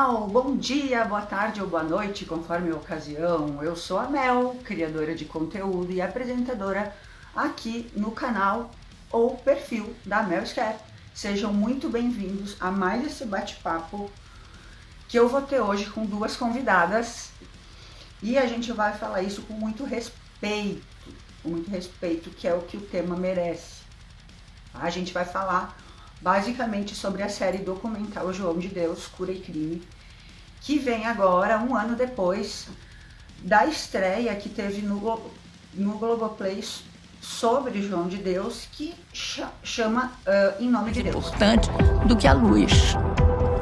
pessoal, bom dia, boa tarde ou boa noite, conforme a ocasião. Eu sou a Mel, criadora de conteúdo e apresentadora aqui no canal ou perfil da Mel Scare. Sejam muito bem-vindos a mais esse bate-papo que eu vou ter hoje com duas convidadas e a gente vai falar isso com muito respeito, que é o que o tema merece. A gente vai falar basicamente sobre a série documental João de Deus, Cura e Crime, que vem agora, um ano depois da estreia que teve no Globoplay sobre João de Deus, que chama Em Nome de Deus. Importante do que a luz.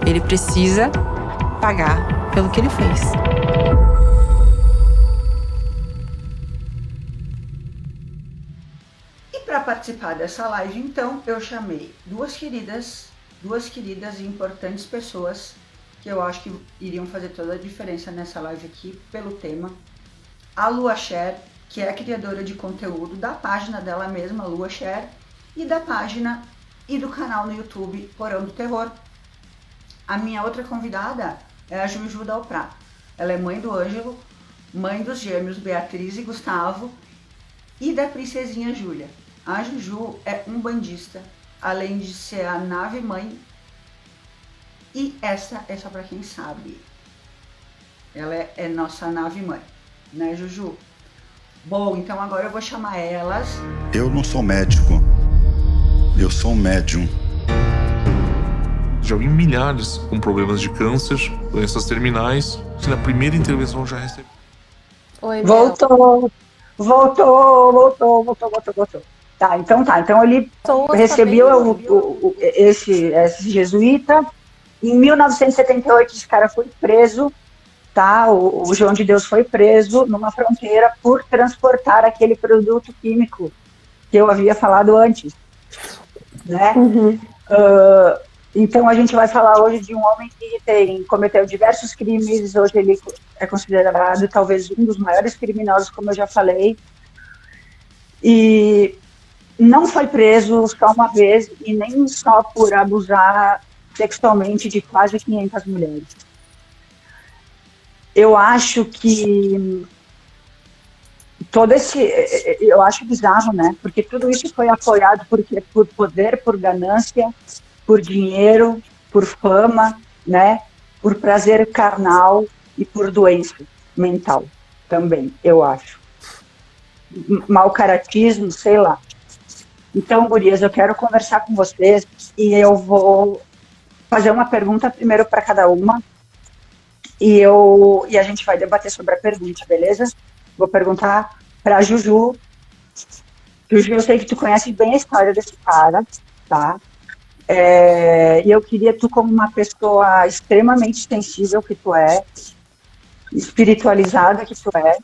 Ele precisa pagar pelo que ele fez. Para participar dessa live, então, eu chamei duas queridas e importantes pessoas que eu acho que iriam fazer toda a diferença nessa live aqui pelo tema. A Lua Cher, que é a criadora de conteúdo da página dela mesma, Lua Cher, e da página e do canal no YouTube Porão do Terror. A minha outra convidada é a Juju Dalprá. Ela é mãe do Ângelo, mãe dos gêmeos Beatriz e Gustavo e da princesinha Júlia. A Juju é um bandista, além de ser a nave mãe, e essa é só para quem sabe. Ela é nossa nave mãe, né, Juju? Bom, então agora eu vou chamar elas. Eu não sou médico, eu sou um médium. Já vi milhares com problemas de câncer, doenças terminais, que na primeira intervenção já recebi. Oi, Voltou. Tá, então ele recebeu esse jesuíta. Em 1978 esse cara foi preso, tá? O João de Deus foi preso numa fronteira por transportar aquele produto químico que eu havia falado antes, né? Uhum. Então a gente vai falar hoje de um homem que cometeu diversos crimes. Hoje ele é considerado talvez um dos maiores criminosos, como eu já falei, e não foi preso só uma vez e nem só por abusar sexualmente de quase 500 mulheres. Eu acho que eu acho bizarro, né? Porque tudo isso foi apoiado por poder, por ganância, por dinheiro, por fama, né? Por prazer carnal e por doença mental também, eu acho. Mau caratismo, sei lá. Então, gurias, eu quero conversar com vocês e eu vou fazer uma pergunta primeiro para cada uma e a gente vai debater sobre a pergunta, beleza? Vou perguntar para a Juju. Juju, eu sei que tu conhece bem a história desse cara, tá? E eu queria tu, como uma pessoa extremamente sensível que tu é, espiritualizada que tu é,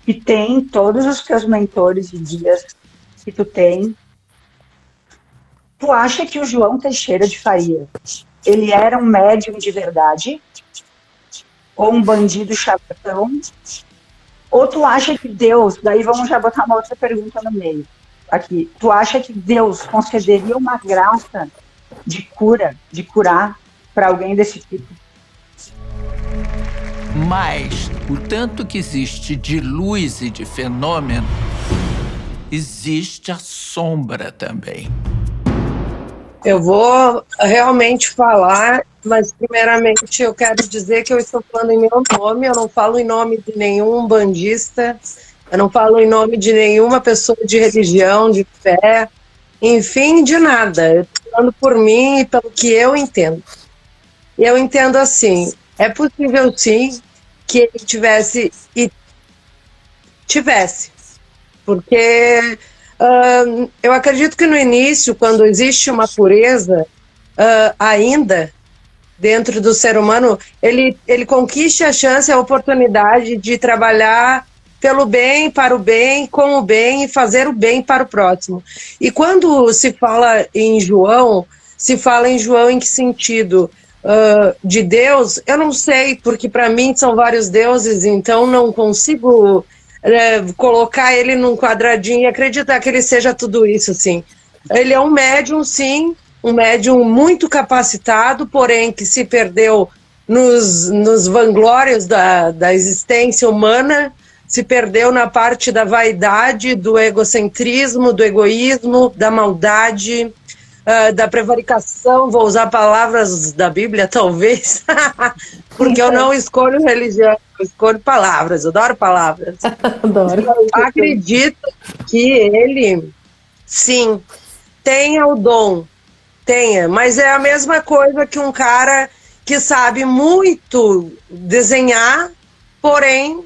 que tem todos os teus mentores e guias que tu tem. Tu acha que o João Teixeira de Faria, ele era um médium de verdade? Ou um bandido charlatão? Ou tu acha que Deus, daí vamos já botar uma outra pergunta no meio, aqui, tu acha que Deus concederia uma graça de curar para alguém desse tipo? Mas o tanto que existe de luz e de fenômeno, existe a sombra também. Eu vou realmente falar, mas primeiramente eu quero dizer que eu estou falando em meu nome, eu não falo em nome de nenhum bandista, eu não falo em nome de nenhuma pessoa de religião, de fé, enfim, de nada. Eu estou falando por mim e pelo que eu entendo. E eu entendo assim, é possível sim que ele tivesse, porque eu acredito que no início, quando existe uma pureza ainda dentro do ser humano, ele conquiste a chance, a oportunidade de trabalhar pelo bem, para o bem, com o bem e fazer o bem para o próximo. E quando se fala em João em que sentido? De Deus, eu não sei, porque para mim são vários deuses, então não consigo colocar ele num quadradinho e acreditar que ele seja tudo isso, assim. Ele é um médium, sim, um médium muito capacitado, porém que se perdeu nos vanglórios da existência humana, se perdeu na parte da vaidade, do egocentrismo, do egoísmo, da maldade, da prevaricação. Vou usar palavras da Bíblia, talvez, porque eu não escolho religião, eu escolho palavras, eu adoro palavras. Adoro. Eu acredito que ele, sim, tenha o dom, mas é a mesma coisa que um cara que sabe muito desenhar, porém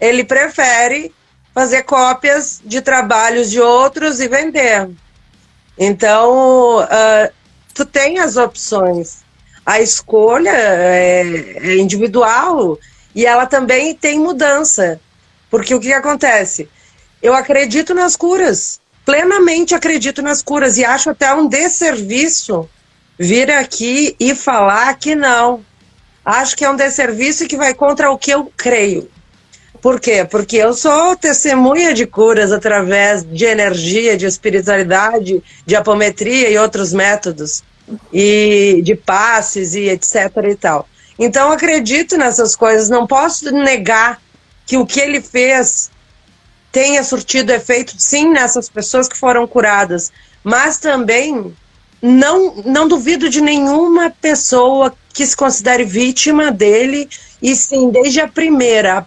ele prefere fazer cópias de trabalhos de outros e vender. Então, tu tem as opções. A escolha é individual e ela também tem mudança. Porque o que acontece? Eu acredito nas curas, plenamente acredito nas curas, e acho até um desserviço vir aqui e falar que não. Acho que é um desserviço que vai contra o que eu creio. Por quê? Porque eu sou testemunha de curas através de energia, de espiritualidade, de apometria e outros métodos, e de passes e etc e tal. Então acredito nessas coisas, não posso negar que o que ele fez tenha surtido efeito, sim, nessas pessoas que foram curadas, mas também não duvido de nenhuma pessoa que se considere vítima dele. E sim, desde a primeira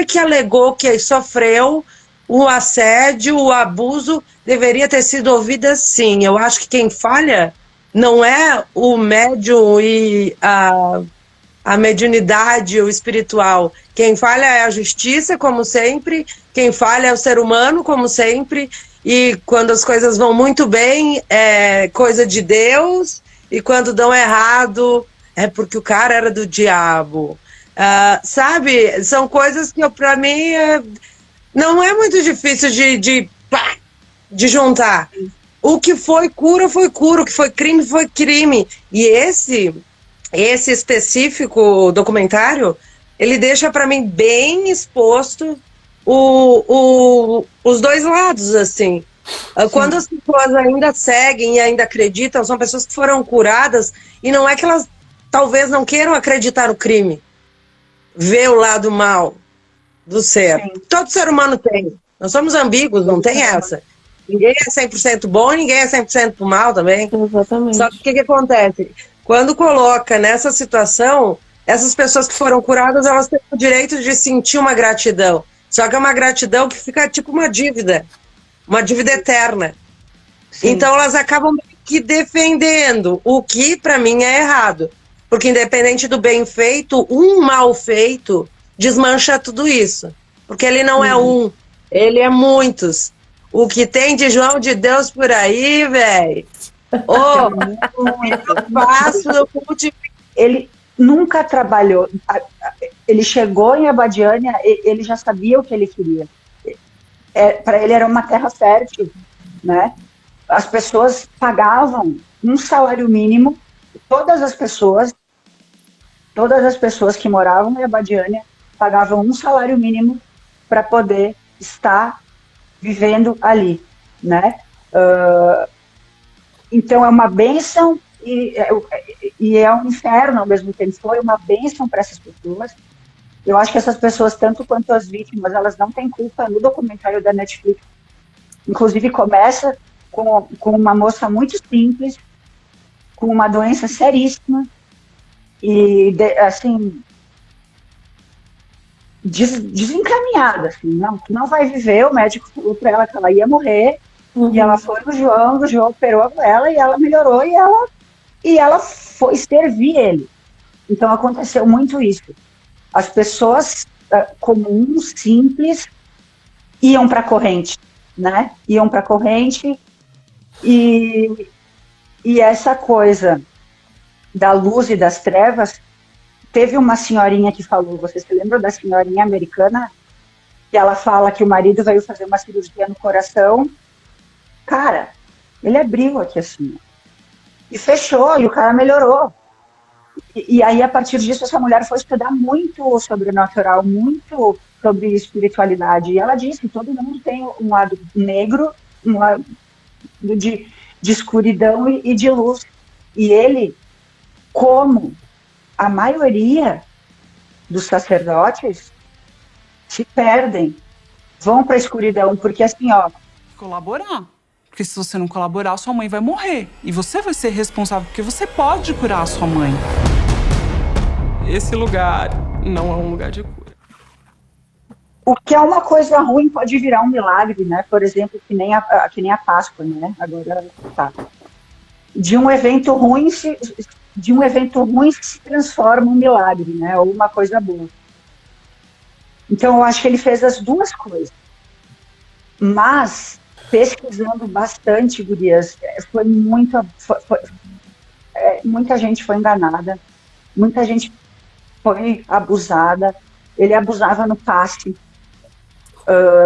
que alegou que sofreu o assédio, o abuso, deveria ter sido ouvida, sim. Eu acho que quem falha não é o médium e a mediunidade, o espiritual. Quem falha é a justiça, como sempre. Quem falha é o ser humano, como sempre. E quando as coisas vão muito bem, é coisa de Deus. E quando dão errado, é porque o cara era do diabo. Sabe, são coisas que para mim não é muito difícil de juntar. O que foi cura, o que foi crime. E esse específico documentário, ele deixa para mim bem exposto os dois lados, assim. Quando as pessoas ainda seguem e ainda acreditam, são pessoas que foram curadas, e não é que elas talvez não queiram acreditar no crime, ver o lado mal do ser. Sim. Todo ser humano tem. Nós somos ambíguos, não tem essa. Ninguém é 100% bom, ninguém é 100% mal também. Exatamente. Só que o que acontece? Quando coloca nessa situação, essas pessoas que foram curadas, elas têm o direito de sentir uma gratidão. Só que é uma gratidão que fica tipo uma dívida eterna. Sim. Então elas acabam que defendendo o que para mim é errado. Porque independente do bem feito, um mal feito desmancha tudo isso. Porque ele não é um, ele é muitos. O que tem de João de Deus por aí, velho. Ele nunca trabalhou. Ele chegou em Abadiânia, ele já sabia o que ele queria. Para ele era uma terra fértil, né? As pessoas pagavam um salário mínimo. Todas as pessoas que moravam em Abadiânia pagavam um salário mínimo para poder estar vivendo ali, né? Então é uma bênção e é um inferno ao mesmo tempo. Foi uma bênção para essas pessoas. Eu acho que essas pessoas, tanto quanto as vítimas, elas não têm culpa. No documentário da Netflix, inclusive, começa com uma moça muito simples, com uma doença seríssima, e assim, desencaminhada, assim, não vai viver. O médico falou para ela que ela ia morrer, e ela foi no João, o João operou ela, e ela melhorou, e ela foi servir ele. Então aconteceu muito isso. As pessoas comuns, simples, iam para a corrente, né? Iam para a corrente, e essa coisa da luz e das trevas, teve uma senhorinha que falou, vocês se lembram da senhorinha americana? Que ela fala que o marido veio fazer uma cirurgia no coração. Cara, ele abriu aqui assim, e fechou, e o cara melhorou. E aí, a partir disso, essa mulher foi estudar muito sobrenatural, muito sobre espiritualidade. E ela disse que todo mundo tem um lado negro, um lado de escuridão e de luz. E ele, como a maioria dos sacerdotes se perdem, vão para a escuridão, porque assim, ó... Colaborar. Porque se você não colaborar, sua mãe vai morrer. E você vai ser responsável, porque você pode curar a sua mãe. Esse lugar não é um lugar de cura. O que é uma coisa ruim pode virar um milagre, né? Por exemplo, que nem a Páscoa, né? Agora tá. De um evento ruim se transforma um milagre, né? Ou uma coisa boa. Então eu acho que ele fez as duas coisas. Mas pesquisando bastante, gurias, muita gente foi enganada, muita gente foi abusada. Ele abusava no passe.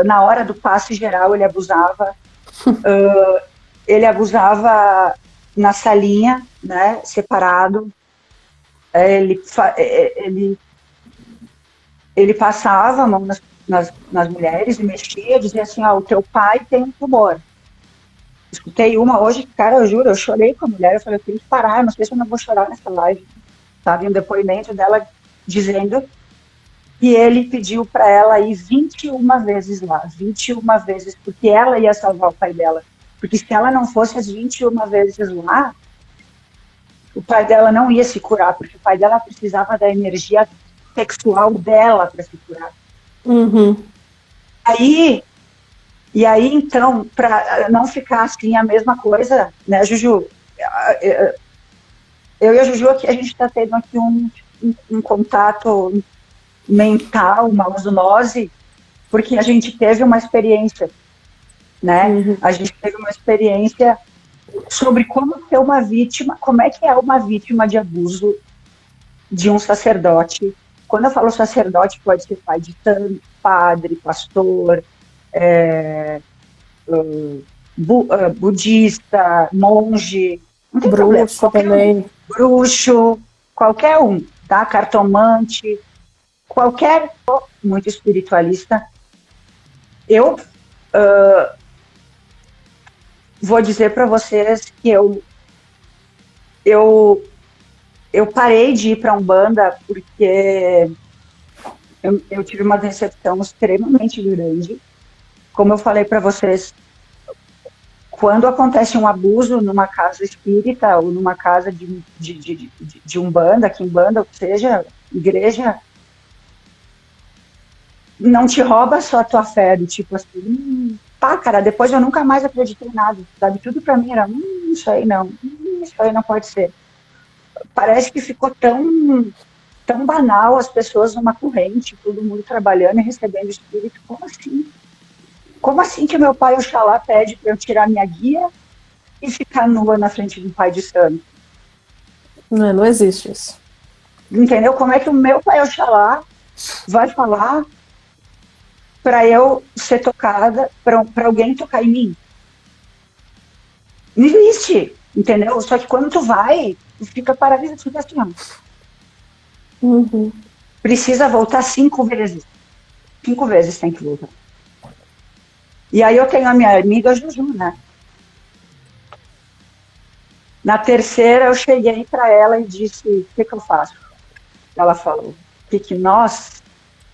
Na hora do passe geral, ele abusava. Ele abusava na salinha, né, separado. Ele passava a mão nas mulheres e mexia, dizia assim, o teu pai tem um tumor. Escutei uma hoje, cara, eu juro, eu chorei com a mulher, eu falei, eu tenho que parar, eu não sei se eu não vou chorar nessa live. Sabe, um depoimento dela dizendo que ele pediu para ela ir 21 vezes lá, 21 vezes, porque ela ia salvar o pai dela. Porque se ela não fosse as 21 vezes lá, o pai dela não ia se curar, porque o pai dela precisava da energia sexual dela para se curar. Uhum. E aí, então, para não ficar assim a mesma coisa, né, Juju? Eu e a Juju aqui, a gente está tendo aqui um contato mental, uma osmose, porque a gente teve uma experiência, né? Uhum. A gente teve uma experiência sobre como ser uma vítima, como é que é uma vítima de abuso de um sacerdote. Quando eu falo sacerdote, pode ser pai de santo, padre, pastor, budista, monge, não tem problema, bruxo, qualquer um, tá? Cartomante, qualquer muito espiritualista. Eu vou dizer para vocês que eu parei de ir para Umbanda porque eu tive uma decepção extremamente grande. Como eu falei para vocês, quando acontece um abuso numa casa espírita ou numa casa de Umbanda, Quimbanda, ou seja, igreja, não te rouba só a tua fé, do tipo assim, cara, depois eu nunca mais acreditei em nada, sabe? Tudo para mim era, isso aí não pode ser. Parece que ficou tão banal as pessoas numa corrente, todo mundo trabalhando e recebendo espírito. Como assim? Como assim que meu pai Oxalá pede para eu tirar minha guia e ficar nua na frente do pai de santo? Não existe isso. Entendeu? Como é que o meu pai Oxalá vai falar para eu ser tocada, para alguém tocar em mim? Não existe, entendeu? Só que quando tu vai, tu fica paralisado, fica assim, ó. Uhum. Precisa voltar 5 vezes. 5 vezes tem que voltar. E aí eu tenho a minha amiga Juju, né? Na terceira eu cheguei para ela e disse, o que eu faço? Ela falou, o que nós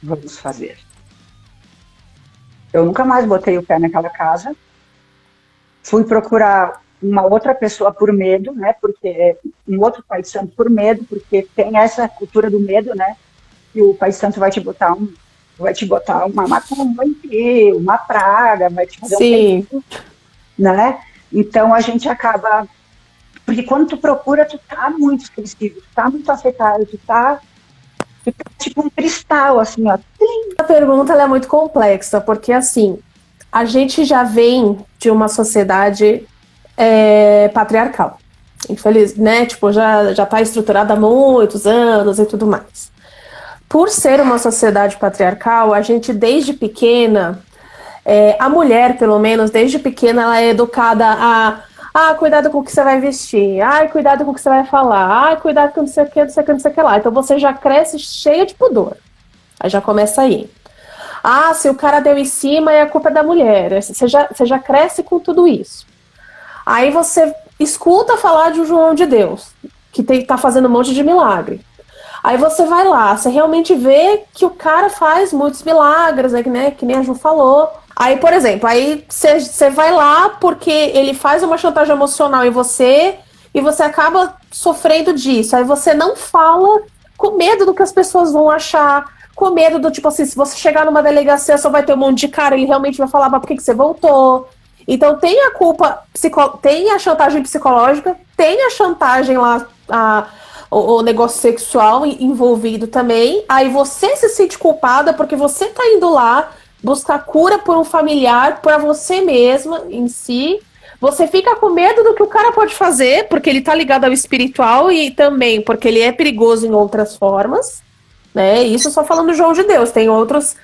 vamos fazer? Eu nunca mais botei o pé naquela casa. Fui procurar uma outra pessoa por medo, né? Porque um outro pai de santo por medo, porque tem essa cultura do medo, né? E o pai de santo vai te botar uma macumba, uma praga, vai te fazer um tempo, né? Então a gente acaba, porque quando tu procura, tu tá muito sensível, tu tá muito afetado, tu tá tipo um cristal, assim, ó. A pergunta ela é muito complexa, porque assim, a gente já vem de uma sociedade patriarcal. Infeliz, né? Tipo, já tá estruturada há muitos anos e tudo mais. Por ser uma sociedade patriarcal, a gente desde pequena, a mulher, pelo menos, desde pequena, ela é educada a cuidado com o que você vai vestir, cuidado com o que você vai falar, cuidado com não sei o que, não sei o que, não sei o que lá. Então você já cresce cheia de pudor. Aí já começa aí. Se o cara deu em cima, é a culpa da mulher. Você já cresce com tudo isso. Aí você escuta falar de um João de Deus, que tá fazendo um monte de milagre. Aí você vai lá, você realmente vê que o cara faz muitos milagres, né, que nem a Ju falou. Aí, por exemplo, aí você vai lá porque ele faz uma chantagem emocional em você e você acaba sofrendo disso. Aí você não fala com medo do que as pessoas vão achar, com medo do tipo assim, se você chegar numa delegacia só vai ter um monte de cara, ele realmente vai falar, mas por que você voltou? Então tem a culpa, tem a chantagem psicológica, tem a chantagem lá, o negócio sexual envolvido também. Aí você se sente culpada porque você tá indo lá buscar cura por um familiar, para você mesma em si. Você fica com medo do que o cara pode fazer, porque ele tá ligado ao espiritual e também porque ele é perigoso em outras formas, né? Isso só falando do João de Deus, tem outras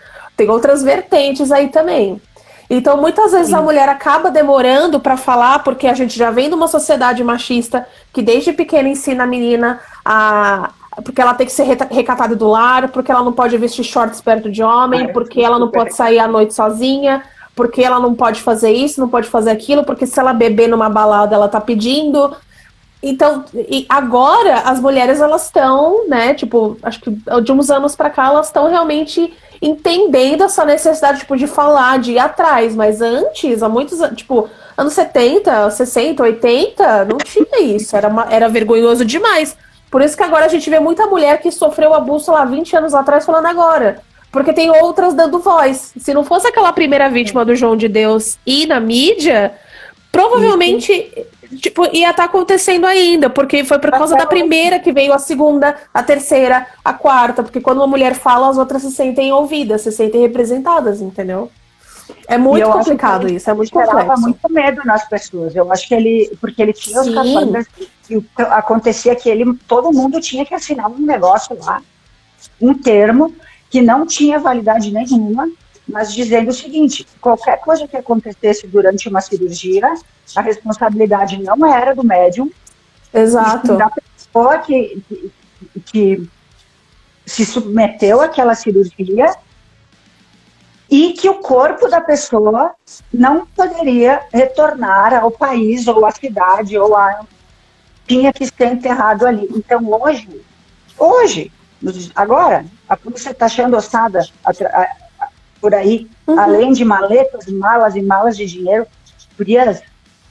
vertentes aí também. Então, muitas vezes a mulher acaba demorando para falar, porque a gente já vem de uma sociedade machista que desde pequena ensina a menina porque ela tem que ser recatada do lar, porque ela não pode vestir shorts perto de homem, porque ela não pode sair à noite sozinha, porque ela não pode fazer isso, não pode fazer aquilo, porque se ela beber numa balada, ela tá pedindo. Então, e agora as mulheres, elas estão, né, tipo, acho que de uns anos pra cá, elas estão realmente entendendo essa necessidade, tipo, de falar, de ir atrás, mas antes, há muitos anos, tipo, anos 70, 60, 80, não tinha isso, era vergonhoso demais. Por isso que agora a gente vê muita mulher que sofreu abuso lá 20 anos atrás falando agora, porque tem outras dando voz. Se não fosse aquela primeira vítima do João de Deus e na mídia, provavelmente... Tipo, ia estar acontecendo ainda, porque foi por causa da primeira que veio a segunda, a terceira, a quarta, porque quando uma mulher fala, as outras se sentem ouvidas, se sentem representadas, entendeu? É muito complicado isso, é muito complexo. Ele gerava muito medo nas pessoas, eu acho que porque ele tinha os capangas, e acontecia que todo mundo tinha que assinar um negócio lá, um termo, que não tinha validade nenhuma, mas dizendo o seguinte, qualquer coisa que acontecesse durante uma cirurgia, a responsabilidade não era do médium. Exato. Da pessoa que se submeteu àquela cirurgia e que o corpo da pessoa não poderia retornar ao país ou à cidade tinha que ser enterrado ali. Então hoje, agora, a polícia está achando ossada por aí, além de maletas, malas e malas de dinheiro. Gurias,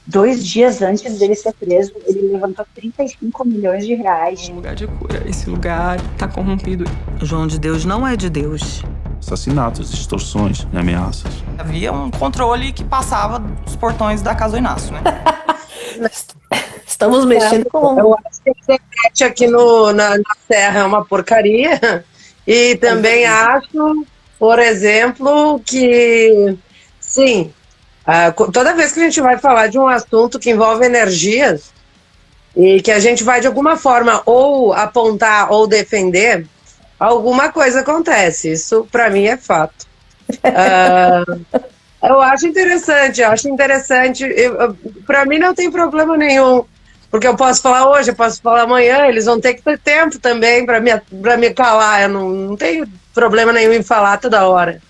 2 dias antes dele ser preso, ele levantou 35 milhões de reais. Um lugar de cura. Esse lugar tá corrompido. O João de Deus não é de Deus. Assassinatos, extorsões e ameaças. Havia um controle que passava dos portões da casa do Inácio, né? Estamos mexendo com... Eu acho que a internet aqui na Serra é uma porcaria. E também acho, por exemplo, que, sim, toda vez que a gente vai falar de um assunto que envolve energias e que a gente vai de alguma forma ou apontar ou defender, alguma coisa acontece. Isso para mim é fato. Eu acho interessante. Para mim não tem problema nenhum, porque eu posso falar hoje, eu posso falar amanhã, eles vão ter que ter tempo também para me calar. Eu não tenho problema nenhum em falar toda hora.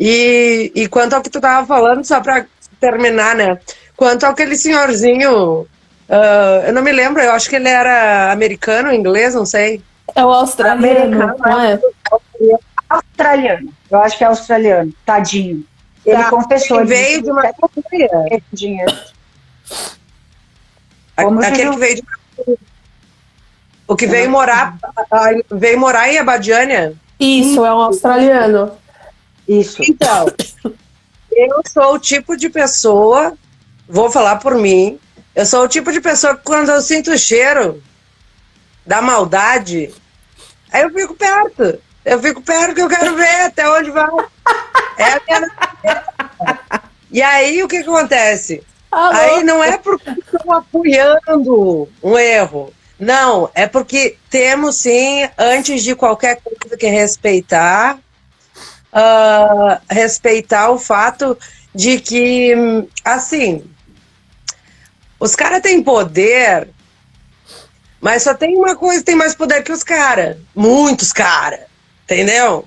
E quanto ao que tu estava falando, só para terminar, né? Quanto ao aquele senhorzinho, eu não me lembro, eu acho que ele era americano, inglês, não sei. É o australiano, não é? Australiano, eu acho que é australiano, tadinho. Ele confessou. Ele veio de uma dinheiro. Aquele que veio de... O que veio morar em Abadiânia. Isso, é um australiano. Isso. Então, eu sou o tipo de pessoa, vou falar por mim, eu sou o tipo de pessoa que quando eu sinto o cheiro da maldade, aí eu fico perto que eu quero ver até onde vai. É a minha... E aí o que acontece? Aí não é porque estão apoiando um erro, não, é porque temos sim, antes de qualquer coisa, que respeitar o fato de que, assim, os caras têm poder, mas só tem uma coisa, tem mais poder que os caras, muitos caras, entendeu?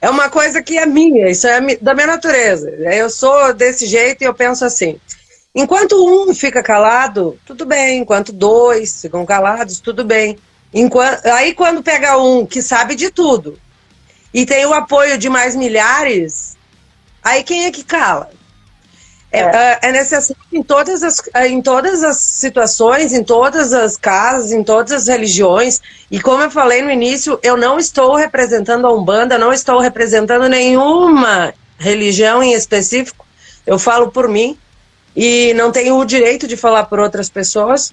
É uma coisa que é minha, isso é da minha natureza, eu sou desse jeito e eu penso assim, enquanto um fica calado, tudo bem, enquanto 2 ficam calados, tudo bem, Aí quando pega um que sabe de tudo e tem o apoio de mais milhares, aí quem é que cala? É necessário em todas as situações, em todas as casas, em todas as religiões. E como eu falei no início, eu não estou representando a Umbanda, não estou representando nenhuma religião em específico. Eu falo por mim e não tenho o direito de falar por outras pessoas.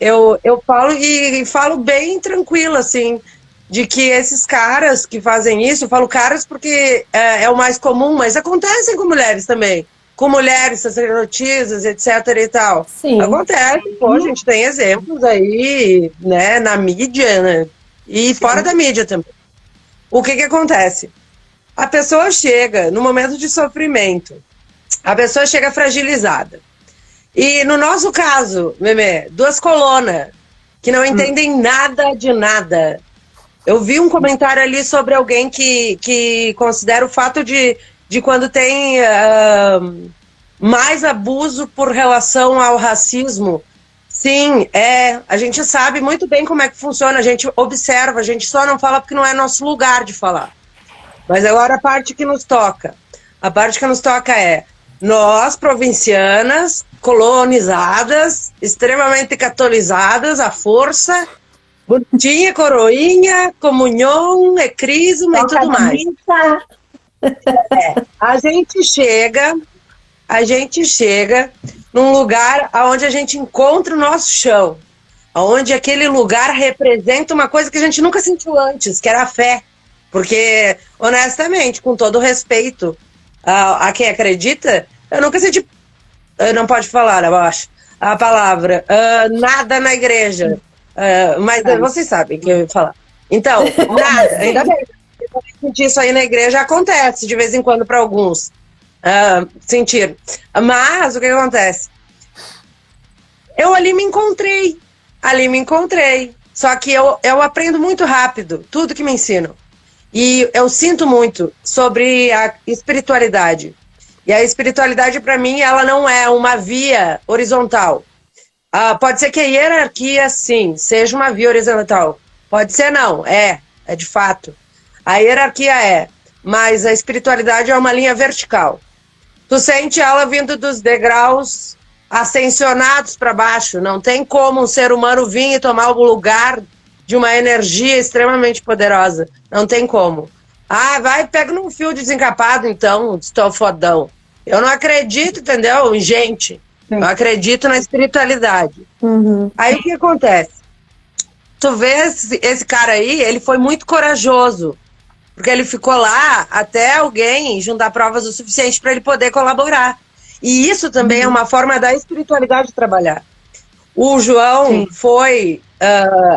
Eu falo e falo bem tranquila, assim, de que esses caras que fazem isso, eu falo caras porque é o mais comum, mas acontecem com mulheres também. Com mulheres sacerdotisas, etc e tal. Sim. Acontece, pô, a gente tem exemplos aí, né, na mídia, né, e fora da mídia também. O que acontece? A pessoa chega no momento de sofrimento, a pessoa chega fragilizada. E no nosso caso, Memê, 2 colonas que não entendem nada de nada. Eu vi um comentário ali sobre alguém que considera o fato de quando tem mais abuso por relação ao racismo. Sim, a gente sabe muito bem como é que funciona, a gente observa, a gente só não fala porque não é nosso lugar de falar. Mas agora a parte que nos toca. A parte que nos toca é nós, provincianas, colonizadas, extremamente catolizadas, à força, bonitinha, coroinha, comunhão, crisma e tudo mais. A gente chega num lugar onde a gente encontra o nosso chão, onde aquele lugar representa uma coisa que a gente nunca sentiu antes, que era a fé. Porque, honestamente, com todo respeito a quem acredita, eu nunca senti, não pode falar, eu acho, a palavra, nada na igreja. Mas vocês sabem que eu ia falar. Então, nada, ainda bem. Sentir isso aí na igreja acontece de vez em quando para alguns sentir. Mas o que acontece? Eu ali me encontrei. Só que eu aprendo muito rápido tudo que me ensinam. E eu sinto muito sobre a espiritualidade. E a espiritualidade, para mim, ela não é uma via horizontal. Pode ser que a hierarquia, sim, seja uma via horizontal. Pode ser não, é de fato. A hierarquia mas a espiritualidade é uma linha vertical. Tu sente ela vindo dos degraus ascensionados para baixo. Não tem como um ser humano vir e tomar o lugar de uma energia extremamente poderosa. Não tem como. Vai, pega num fio desencapado, então, estou fodão. Eu não acredito, entendeu? Em gente. Eu acredito na espiritualidade. Uhum. Aí o que acontece? Tu vê esse cara aí, ele foi muito corajoso. Porque ele ficou lá até alguém juntar provas o suficiente para ele poder colaborar. E isso também é uma forma da espiritualidade trabalhar. O João foi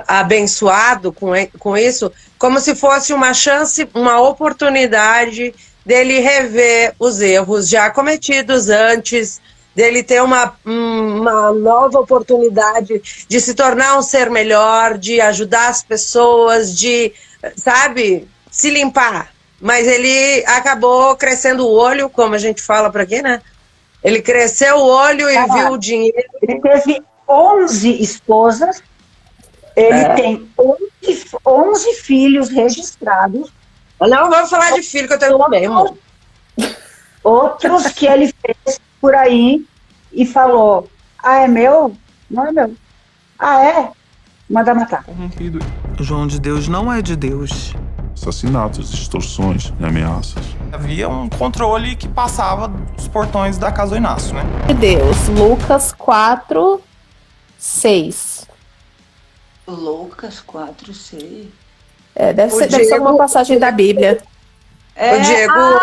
abençoado com isso, como se fosse uma chance, uma oportunidade dele rever os erros já cometidos antes, dele ter uma nova oportunidade de se tornar um ser melhor, de ajudar as pessoas, de, sabe, se limpar. Mas ele acabou crescendo o olho, como a gente fala por aqui, né? Ele cresceu o olho e viu o dinheiro. Ele teve 11 esposas, ele tem 11 filhos registrados. Não vamos falar de filho, que eu tenho também, amor. Outros que ele fez por aí e falou: é meu? Não é meu. É? Manda matar. O João de Deus não é de Deus. Assassinatos, extorsões e ameaças. Havia um controle que passava dos portões da casa do Inácio, né? De Deus. Lucas 4, 6. Lucas 4, 6. Deve ser alguma passagem da Bíblia. O Diego,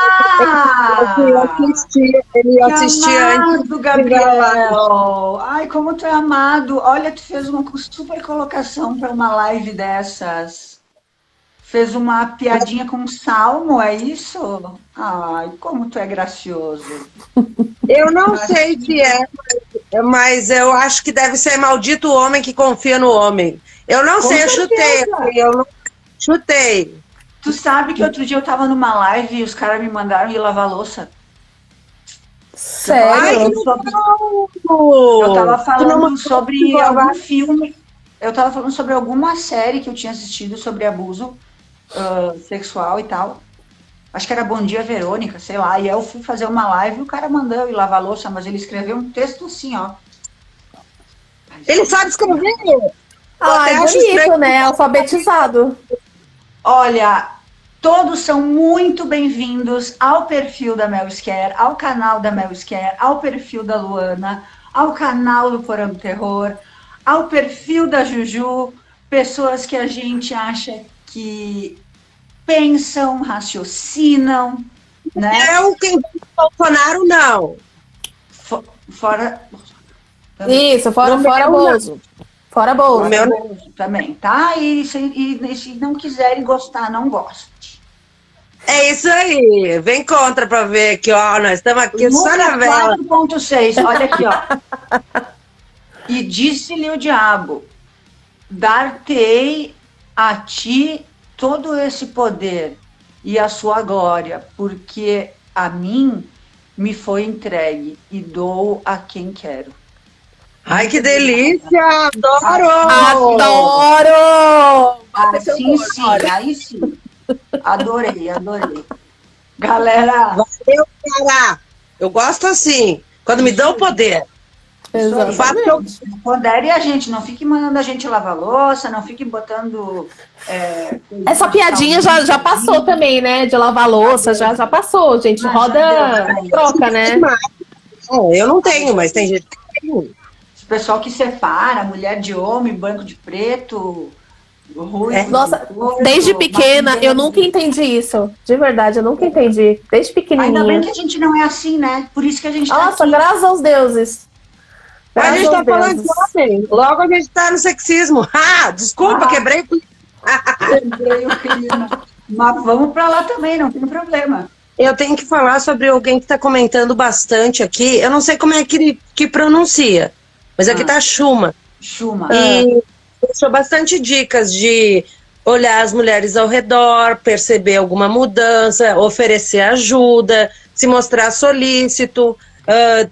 ele assistia antes do Gabriel. Ai, como tu é amado. Olha, tu fez uma super colocação para uma live dessas. Fez uma piadinha com um salmo, é isso? Ai, como tu é gracioso. Eu não sei se mas eu acho que deve ser maldito o homem que confia no homem. Eu não sei, eu chutei. Tu sabe que outro dia eu tava numa live e os caras me mandaram ir lavar louça. Sério? Ai, eu tava falando sobre algum filme. eu tava falando sobre alguma série que eu tinha assistido sobre abuso sexual e tal. Acho que era Bom Dia Verônica, sei lá. E aí eu fui fazer uma live e o cara mandou eu ir lavar a louça, mas ele escreveu um texto assim, ó. Ele sabe escrever. É bonito, né? Alfabetizado. Olha, todos são muito bem-vindos ao perfil da Mel Scare, ao canal da Mel Scare, ao perfil da Luana, ao canal do Porão do Terror, ao perfil da Juju, pessoas que a gente acha que pensam, raciocinam, né? Eu, quem Bolsonaro, não. Fora... Isso, fora Bozo. Fora Bozo. Também, tá? E se não quiserem gostar, não goste. É isso aí. Vem contra pra ver aqui, ó. Nós estamos aqui só na vela. 4.6, olha aqui, ó. E disse-lhe o diabo: dar-te-ei a ti todo esse poder e a sua glória, porque a mim me foi entregue e dou a quem quero. Ai, que delícia! Adoro! Adoro! Assim sim, aí sim. Adorei. Galera... Valeu, cara! Eu gosto assim, quando me dão o poder. Exatamente. Pondere a gente, não fique mandando a gente lavar louça, não fique botando... Essa piadinha já passou também, né? De lavar louça, já passou, gente. Roda, troca, né? Eu não tenho, mas tem gente que tem. O pessoal que separa, mulher de homem, branco de preto, ruivo. Nossa, desde pequena eu nunca entendi isso. De verdade, eu nunca entendi. Desde pequenininha. Ainda bem que a gente não é assim, né? Por isso que a gente tá Nossa, aqui. Graças aos deuses. A gente tá falando de homem. Logo a gente tá no sexismo. Desculpa, quebrei o clima. Mas vamos pra lá também, não tem problema. Eu tenho que falar sobre alguém que tá comentando bastante aqui. Eu não sei como é que pronuncia, mas aqui tá Chuma. E deixou bastante dicas de olhar as mulheres ao redor, perceber alguma mudança, oferecer ajuda, se mostrar solícito,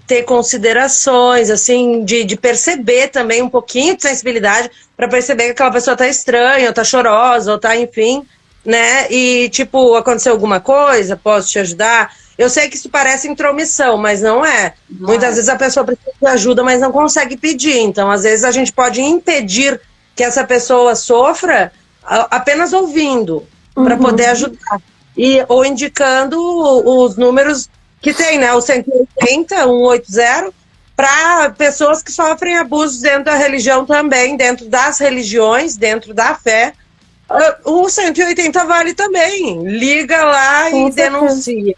ter considerações, assim, de perceber também um pouquinho de sensibilidade para perceber que aquela pessoa tá estranha, ou tá chorosa, ou tá, enfim, né? E, tipo, aconteceu alguma coisa, posso te ajudar? Eu sei que isso parece intromissão, mas não é. Muitas vezes a pessoa precisa de ajuda, mas não consegue pedir. Então, às vezes, a gente pode impedir que essa pessoa sofra apenas ouvindo, para poder ajudar. Ou indicando os números que tem, né? O 180, 180, para pessoas que sofrem abusos dentro da religião também, dentro das religiões, dentro da fé. O 180 vale também. Liga lá e denuncia.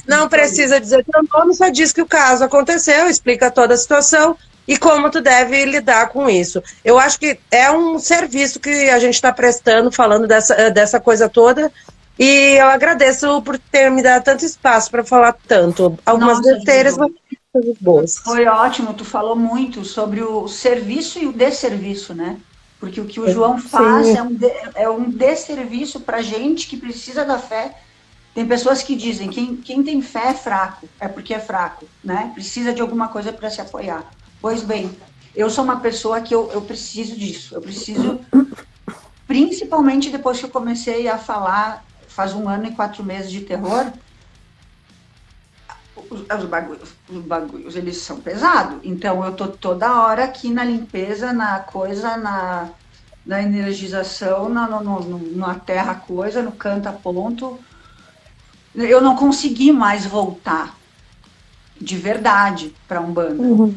Não precisa dizer teu nome, só diz que o caso aconteceu, explica toda a situação e como tu deve lidar com isso. Eu acho que é um serviço que a gente está prestando, falando dessa coisa toda, e eu agradeço por ter me dado tanto espaço para falar tanto. Algumas besteiras, mas coisas boas. Foi ótimo, tu falou muito sobre o serviço e o desserviço, né? Porque o que o João faz é um desserviço para gente que precisa da fé. Tem pessoas que dizem que quem tem fé é fraco, é porque é fraco, né? Precisa de alguma coisa para se apoiar. Pois bem, eu sou uma pessoa que eu preciso disso. Eu preciso, principalmente depois que eu comecei a falar, faz 1 ano e 4 meses de terror, os bagulhos, eles são pesados. Então, eu tô toda hora aqui na limpeza, na coisa, na energização, na terra coisa, no canta ponto. Eu não consegui mais voltar de verdade para Umbanda.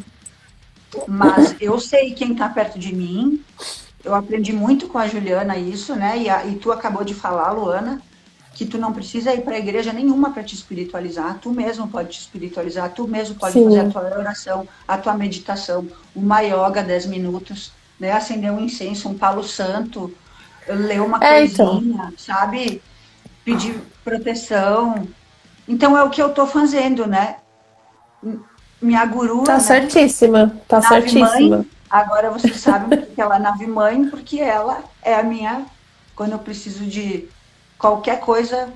Mas eu sei quem está perto de mim. Eu aprendi muito com a Juliana isso, né? E tu acabou de falar, Luana, que tu não precisa ir para a igreja nenhuma para te espiritualizar. Tu mesmo pode te espiritualizar, tu mesmo pode fazer a tua oração, a tua meditação, uma yoga 10 minutos, né? Acender um incenso, um palo santo, ler uma coisinha, sabe? Pedir proteção. Então é o que eu tô fazendo, né? Minha guru... Tá certíssima, tá certíssima. Mãe, agora vocês sabem que ela é nave mãe, porque ela é a minha... Quando eu preciso de qualquer coisa,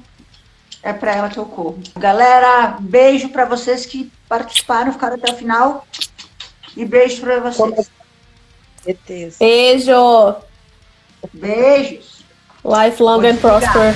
é para ela que eu corro. Galera, beijo para vocês que participaram, ficaram até o final. E beijo para vocês. ETs. Beijo. Beijos. Lifelong and prosper.